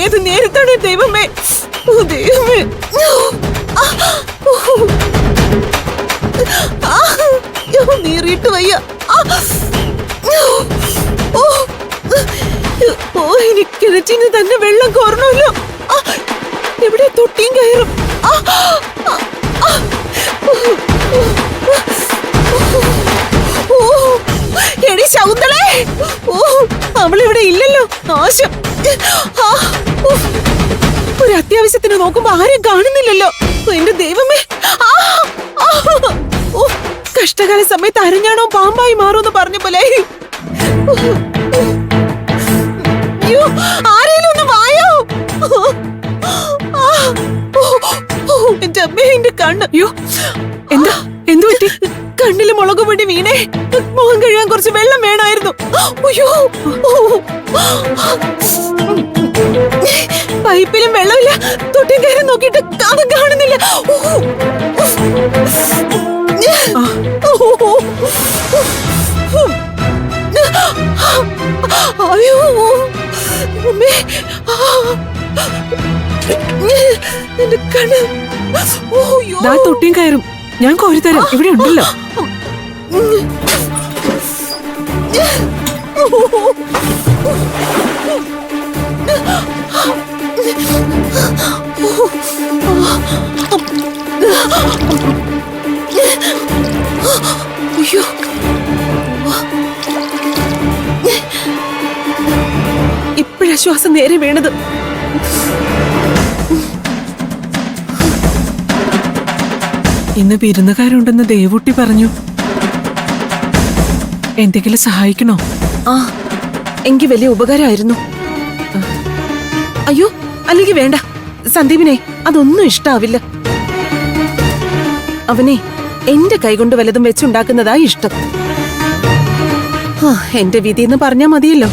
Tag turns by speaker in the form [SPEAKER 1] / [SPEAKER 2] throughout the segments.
[SPEAKER 1] ഏത് നേരത്താണ് ദൈവമേ? ഓ ദൈവമേ, നീറിയിട്ട് വയ്യ. ഓ എനിക്ക് കിണറ്റിന് തന്നെ വെള്ളം കോരണമല്ലോ. എവിടെ തൊട്ടിയും കയറും. എടി ശകുന്തളേ, ഓ അവളിവിടെ ഇല്ലല്ലോ. നാശം. ഒരു അത്യാവശ്യത്തിന് നോക്കുമ്പോ ആരും കാണുന്നില്ലല്ലോ. എന്റെ ദൈവമേ, കഷ്ടകാല സമയത്ത് അരഞ്ഞാണോ പാമ്പായി മാറുമെന്ന് പറഞ്ഞ പോലെ. ആരേലും ഒന്ന് വായോ. എന്റെ അമ്മേ, എന്റെ കണ്ണ്.
[SPEAKER 2] എന്താ എന്തു പറ്റി?
[SPEAKER 1] കണ്ണില് മുളക് പൊടി വീണേ. മുഖം കഴുകാൻ കുറച്ച് വെള്ളം വേണമായിരുന്നു. അയ്യോ, പൈപ്പിലും വെള്ളമില്ല. തൊട്ടിയും കയറി നോക്കിയിട്ട് അതും കാണുന്നില്ല. അയ്യോ അമ്മേ, എന്റെ കണ്ണ്.
[SPEAKER 2] തൊട്ടിയും കയറും. ഞാൻ കോരിത്തരാം, ഇവിടെ ഉണ്ടല്ലോ.
[SPEAKER 1] അയ്യോ, ഇപ്പോഴാശ്വാസം നേരെ വീണത്.
[SPEAKER 2] ഇന്ന് വിരുന്നുകാരുണ്ടെന്ന് ദേവൂട്ടി പറഞ്ഞു. എന്തെങ്കിലും സഹായിക്കണോ?
[SPEAKER 1] എങ്കിൽ വലിയ ഉപകാരമായിരുന്നു. അയ്യോ, അല്ലെങ്കിൽ വേണ്ട. സന്ദീപിനെ അതൊന്നും ഇഷ്ടാവില്ല. അവനെ എന്റെ കൈകൊണ്ട് വല്ലതും വെച്ചുണ്ടാക്കുന്നതാ ഇഷ്ടം. എന്റെ വിധി എന്ന് പറഞ്ഞാ മതിയല്ലോ.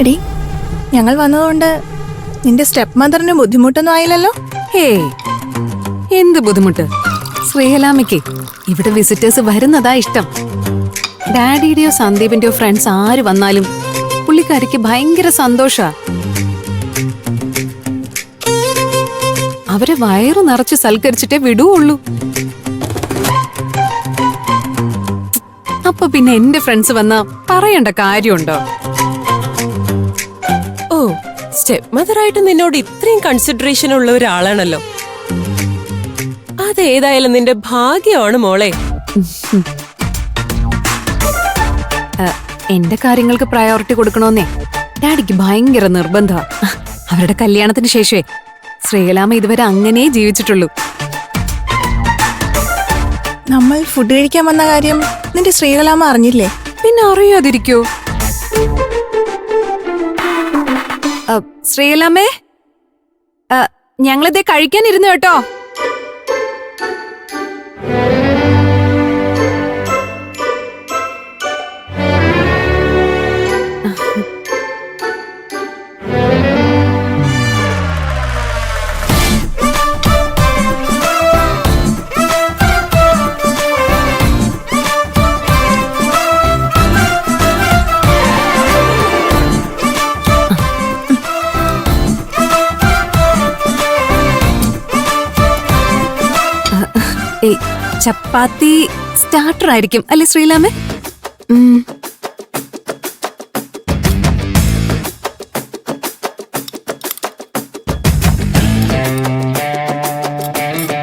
[SPEAKER 3] എടി, ഞങ്ങൾ വന്നതുകൊണ്ട് നിന്റെ സ്റ്റെപ്പ് മദറിന് ബുദ്ധിമുട്ടൊന്നും ആയില്ലല്ലോ?
[SPEAKER 4] ഹേയ്, എന്ത് ബുദ്ധിമുട്ട്? ശ്രീഹലാമയ്ക്ക് ഇവിടെ വിസിറ്റേഴ്സ് വരുന്നതാ ഇഷ്ടം. ഡാഡിയുടെയോ സന്ദീപിന്റെയോ ഫ്രണ്ട്സ് ആര് വന്നാലും പുള്ളിക്കാരിക്ക് ഭയങ്കര സന്തോഷാ. അവരെ വയറു നിറച്ച് സൽക്കരിച്ചിട്ടേ വിടുവുള്ളൂ. അപ്പൊ പിന്നെ എന്റെ ഫ്രണ്ട്സ് വന്നാ പറയണ്ട കാര്യമുണ്ടോ?
[SPEAKER 5] ഓ, സ്റ്റെപ്പ് മദറായിട്ട് നിന്നോട് ഇത്രയും കൺസിഡറേഷൻ ഉള്ള ഒരാളാണല്ലോ. അതേതായാലും നിന്റെ ഭാഗ്യമാണ് മോളെ.
[SPEAKER 4] എന്റെ കാര്യങ്ങൾക്ക് പ്രയോറിറ്റി കൊടുക്കണോന്നേ ഡാഡിക്ക് ഭയങ്കര നിർബന്ധമാ. അവരുടെ കല്യാണത്തിന് ശേഷമേ ശ്രീകലാമ ഇതുവരെ അങ്ങനെ ജീവിച്ചിട്ടുള്ളൂ.
[SPEAKER 3] നമ്മൾ ഫുഡ് കഴിക്കാൻ വന്ന കാര്യം നിന്റെ ശ്രീകലാമ അറിഞ്ഞില്ലേ?
[SPEAKER 4] പിന്നെ അറിയാതിരിക്കോ? ശ്രീകലാമേ, ഞങ്ങളിതേ കഴിക്കാനിരുന്നു കേട്ടോ. ചപ്പാത്തി സ്റ്റാർട്ടർ ആയിരിക്കും അല്ലെ ശ്രീലാമേ?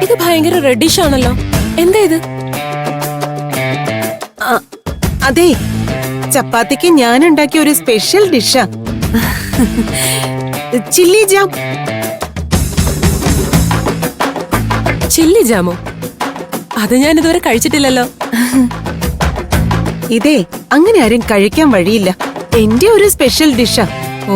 [SPEAKER 5] ഇത് ഭയങ്കര റെഡിഷ് ആണല്ലോ. എന്താ ഇത്?
[SPEAKER 1] അതെ, ചപ്പാത്തിക്ക് ഞാൻ ഉണ്ടാക്കിയ ഒരു സ്പെഷ്യൽ ഡിഷാ. Chilli jam.
[SPEAKER 5] ചില്ലി ജാമോ? അത് ഞാൻ ഇതുവരെ കഴിച്ചിട്ടില്ലല്ലോ.
[SPEAKER 1] ഇതേ അങ്ങനെ ആരും കഴിക്കാൻ വഴിയില്ല. എന്റെ ഒരു സ്പെഷ്യൽ ഡിഷാ.
[SPEAKER 5] ഓ,